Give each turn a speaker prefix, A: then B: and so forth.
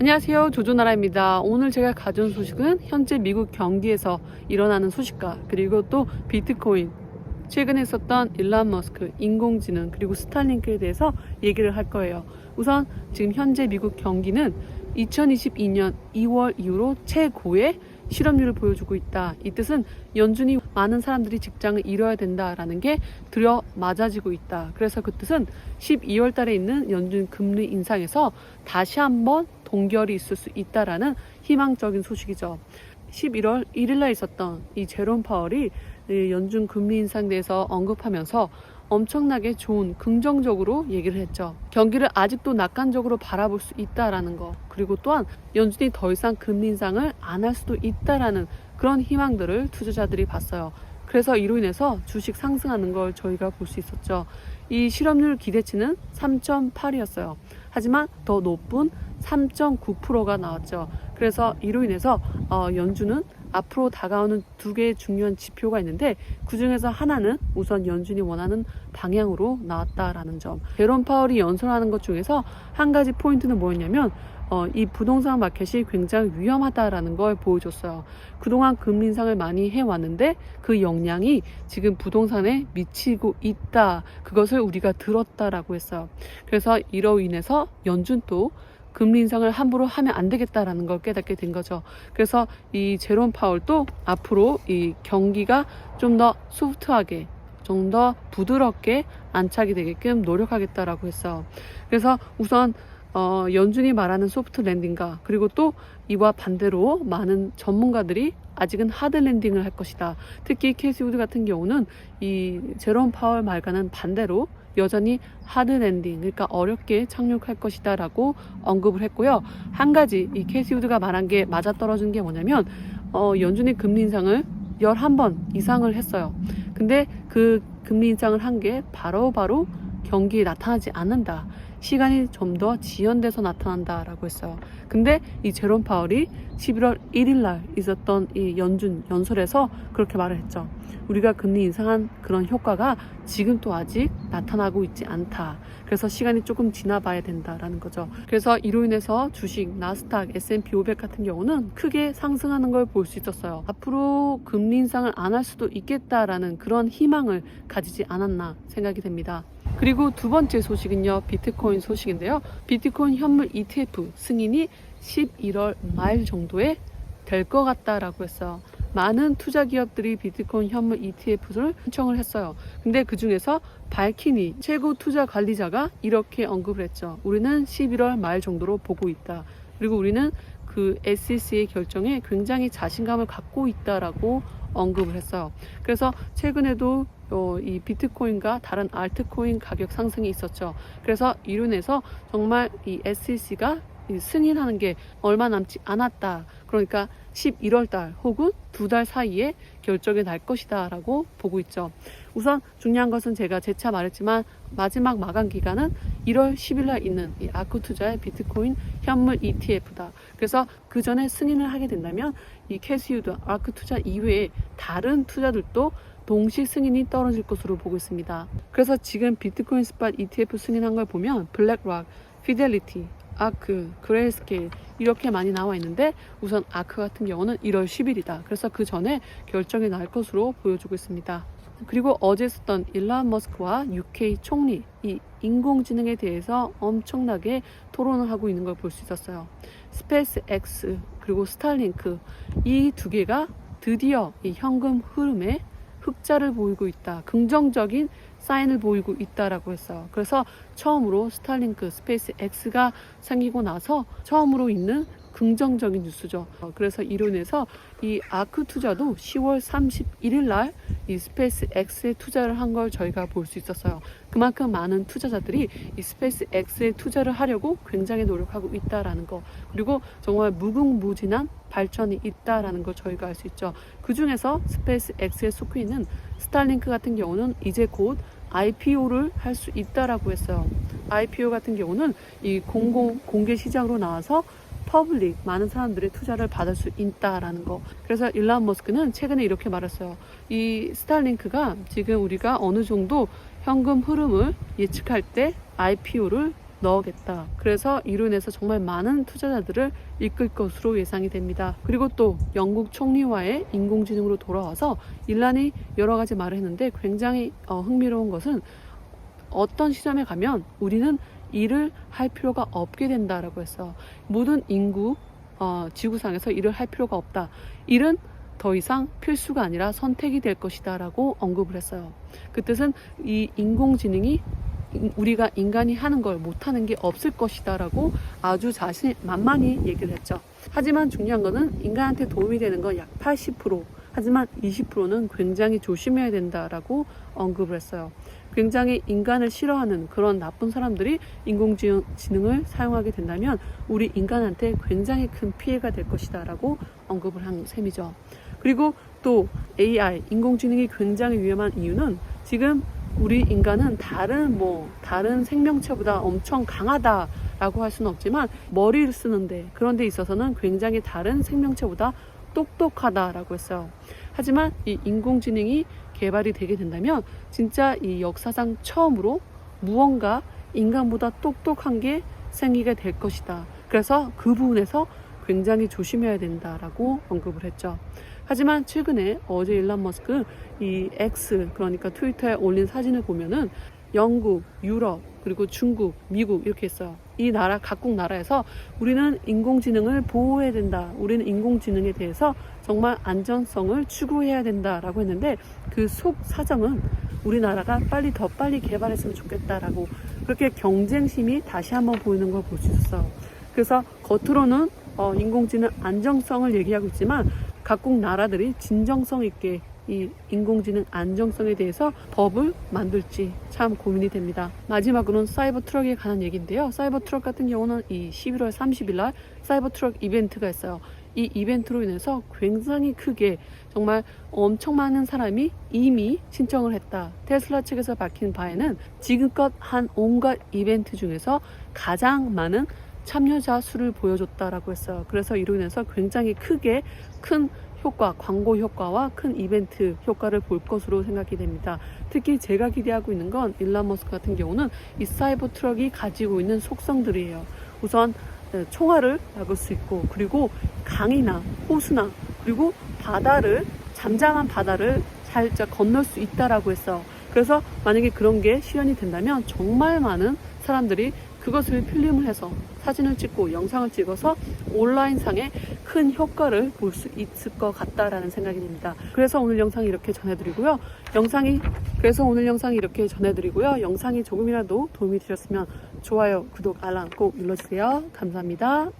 A: 안녕하세요, 조조나라입니다. 오늘 제가 가져온 소식은 현재 미국 경기에서 일어나는 소식과 그리고 또 비트코인, 최근에 있었던 일론 머스크, 인공지능, 그리고 스타링크에 대해서 얘기를 할 거예요. 우선 지금 현재 미국 경기는 2022년 2월 이후로 최고의 실업률을 보여주고 있다. 이 뜻은 연준이 많은 사람들이 직장을 잃어야 된다라는 게 들여맞아지고 있다. 그래서 그 뜻은 12월 달에 있는 연준 금리 인상에서 다시 한번 동결이 있을 수 있다라는 희망적인 소식이죠. 11월 1일 날 있었던 이 제롬 파월이 연준 금리 인상에 대해서 언급하면서 엄청나게 좋은 긍정적으로 얘기를 했죠. 경기를 아직도 낙관적으로 바라볼 수 있다라는 거, 그리고 또한 연준이 더 이상 금리 인상을 안 할 수도 있다라는 그런 희망들을 투자자들이 봤어요. 그래서 이로 인해서 주식 상승하는 걸 저희가 볼 수 있었죠. 이 실업률 기대치는 3.8이었어요. 하지만 더 높은 3.9%가 나왔죠. 그래서 이로 인해서 연준은 앞으로 다가오는 두 개의 중요한 지표가 있는데 그 중에서 하나는 우선 연준이 원하는 방향으로 나왔다라는 점. 제롬 파월이 연설하는 것 중에서 한 가지 포인트는 뭐였냐면 이 부동산 마켓이 굉장히 위험하다라는 걸 보여줬어요. 그동안 금리 인상을 많이 해왔는데 그 영향이 지금 부동산에 미치고 있다. 그것을 우리가 들었다라고 했어요. 그래서 이로 인해서 연준도 금리 인상을 함부로 하면 안 되겠다라는 걸 깨닫게 된 거죠. 그래서 이 제롬 파월도 앞으로 이 경기가 좀 더 소프트하게, 좀 더 부드럽게 안착이 되게끔 노력하겠다라고 했어요. 그래서 우선 연준이 말하는 소프트 랜딩과 그리고 또 이와 반대로 많은 전문가들이 아직은 하드 랜딩을 할 것이다. 특히 캐시 우드 같은 경우는 이 제롬 파월 말과는 반대로 여전히 하드 랜딩, 그러니까 어렵게 착륙할 것이다 라고 언급을 했고요. 한 가지 이 캐시 우드가 말한 게 맞아떨어진 게 뭐냐면 연준이 금리 인상을 11번 이상을 했어요. 근데 그 금리 인상을 한 게 바로바로 경기에 나타나지 않는다. 시간이 좀 더 지연돼서 나타난다라고 했어요. 근데 이 제롬 파월이 11월 1일 날 있었던 이 연준 연설에서 그렇게 말을 했죠. 우리가 금리 인상한 그런 효과가 지금 또 아직 나타나고 있지 않다. 그래서 시간이 조금 지나봐야 된다라는 거죠. 그래서 이로 인해서 주식, 나스닥, S&P 500 같은 경우는 크게 상승하는 걸 볼 수 있었어요. 앞으로 금리 인상을 안 할 수도 있겠다라는 그런 희망을 가지지 않았나 생각이 됩니다. 그리고 두 번째 소식은요, 비트코인 소식인데요. 비트코인 현물 ETF 승인이 11월 말 정도에 될 것 같다라고 했어요. 많은 투자 기업들이 비트코인 현물 ETF를 신청을 했어요. 근데 그 중에서 발키니 최고 투자 관리자가 이렇게 언급을 했죠. 우리는 11월 말 정도로 보고 있다. 그리고 우리는 그 SEC의 결정에 굉장히 자신감을 갖고 있다라고 언급을 했어요. 그래서 최근에도 이 비트코인과 다른 알트코인 가격 상승이 있었죠. 그래서 이로 인해서 정말 이 SEC가 승인하는 게 얼마 남지 않았다. 그러니까 11월 달 혹은 두 달 사이에 결정이 날 것이다 라고 보고 있죠. 우선 중요한 것은 제가 재차 말했지만 마지막 마감 기간은 1월 10일 날 있는 이 아크 투자의 비트코인 현물 ETF다. 그래서 그 전에 승인을 하게 된다면 이 캐시우드 아크 투자 이외에 다른 투자들도 동시 승인이 떨어질 것으로 보고 있습니다. 그래서 지금 비트코인 스팟 ETF 승인한 걸 보면 블랙락, 피델리티, 아크, 그레이스케일 이렇게 많이 나와 있는데 우선 아크 같은 경우는 1월 10일이다. 그래서 그 전에 결정이 날 것으로 보여주고 있습니다. 그리고 어제 있었던 일론 머스크와 UK 총리, 이 인공지능에 대해서 엄청나게 토론을 하고 있는 걸 볼 수 있었어요. 스페이스 X 그리고 스타링크 이 두 개가 드디어 이 현금 흐름에 흑자를 보이고 있다. 긍정적인 사인을 보이고 있다라고 했어요. 그래서 처음으로 스타링크, 스페이스 X가 생기고 나서 처음으로 있는 긍정적인 뉴스죠. 그래서 이로 인해서 이 아크 투자도 10월 31일 날 이 스페이스 X에 투자를 한 걸 저희가 볼 수 있었어요. 그만큼 많은 투자자들이 이 스페이스 X에 투자를 하려고 굉장히 노력하고 있다라는 거, 그리고 정말 무궁무진한 발전이 있다라는 걸 저희가 알 수 있죠. 그 중에서 스페이스 X에 속해 있는 스타링크 같은 경우는 이제 곧 IPO를 할 수 있다라고 했어요. IPO 같은 경우는 이 공개 시장으로 나와서 퍼블릭, 많은 사람들의 투자를 받을 수 있다라는 거. 그래서 일론 머스크는 최근에 이렇게 말했어요. 이 스타링크가 지금 우리가 어느 정도 현금 흐름을 예측할 때 IPO를 넣겠다. 그래서 이로 인해서 정말 많은 투자자들을 이끌 것으로 예상이 됩니다. 그리고 또 영국 총리와의 인공지능으로 돌아와서 일란이 여러 가지 말을 했는데 굉장히 흥미로운 것은 어떤 시점에 가면 우리는 일을 할 필요가 없게 된다라고 했어요. 모든 인구 지구상에서 일을 할 필요가 없다. 일은 더 이상 필수가 아니라 선택이 될 것이다 라고 언급을 했어요. 그 뜻은 이 인공지능이 우리가 인간이 하는 걸 못하는 게 없을 것이다 라고 아주 자신만만히 얘기를 했죠. 하지만 중요한 거는 인간한테 도움이 되는 건 약 80%, 하지만 20%는 굉장히 조심해야 된다라고 언급을 했어요. 굉장히 인간을 싫어하는 그런 나쁜 사람들이 인공지능을 사용하게 된다면 우리 인간한테 굉장히 큰 피해가 될 것이다 라고 언급을 한 셈이죠. 그리고 또 AI, 인공지능이 굉장히 위험한 이유는 지금 우리 인간은 다른 생명체보다 엄청 강하다라고 할 수는 없지만 머리를 쓰는데 그런 데 있어서는 굉장히 다른 생명체보다 똑똑하다라고 했어요. 하지만 이 인공지능이 개발이 되게 된다면 진짜 이 역사상 처음으로 무언가 인간보다 똑똑한 게 생기게 될 것이다. 그래서 그 부분에서 굉장히 조심해야 된다라고 언급을 했죠. 하지만 최근에 어제 일론 머스크 이 X, 그러니까 트위터에 올린 사진을 보면은 영국, 유럽, 그리고 중국, 미국 이렇게 했어요. 이 나라, 각국 나라에서 우리는 인공지능을 보호해야 된다. 우리는 인공지능에 대해서 정말 안전성을 추구해야 된다라고 했는데 그 속 사정은 우리나라가 더 빨리 개발했으면 좋겠다라고 그렇게 경쟁심이 다시 한번 보이는 걸 볼 수 있었어요. 그래서 겉으로는 인공지능 안정성을 얘기하고 있지만 각국 나라들이 진정성 있게 이 인공지능 안정성에 대해서 법을 만들지 참 고민이 됩니다. 마지막으로는 사이버 트럭에 관한 얘기인데요. 사이버 트럭 같은 경우는 이 11월 30일 날 사이버 트럭 이벤트가 있어요. 이 이벤트로 인해서 굉장히 크게 정말 엄청 많은 사람이 이미 신청을 했다. 테슬라 측에서 밝힌 바에는 지금껏 한 온갖 이벤트 중에서 가장 많은 참여자 수를 보여줬다라고 했어요. 그래서 이로 인해서 굉장히 크게 큰 효과, 광고 효과와 큰 이벤트 효과를 볼 것으로 생각이 됩니다. 특히 제가 기대하고 있는 건 일론 머스크 같은 경우는 이 사이버 트럭이 가지고 있는 속성들이에요. 우선 총알을 막을 수 있고, 그리고 강이나 호수나 그리고 잠잠한 바다를 살짝 건널 수 있다라고 했어요. 그래서 만약에 그런 게 실현이 된다면 정말 많은 사람들이 그것을 필름을 해서 사진을 찍고 영상을 찍어서 온라인상에 큰 효과를 볼 수 있을 것 같다라는 생각이 듭니다. 그래서 오늘 영상이 이렇게 전해드리고요. 영상이 조금이라도 도움이 되셨으면 좋아요, 구독, 알람 꼭 눌러주세요. 감사합니다.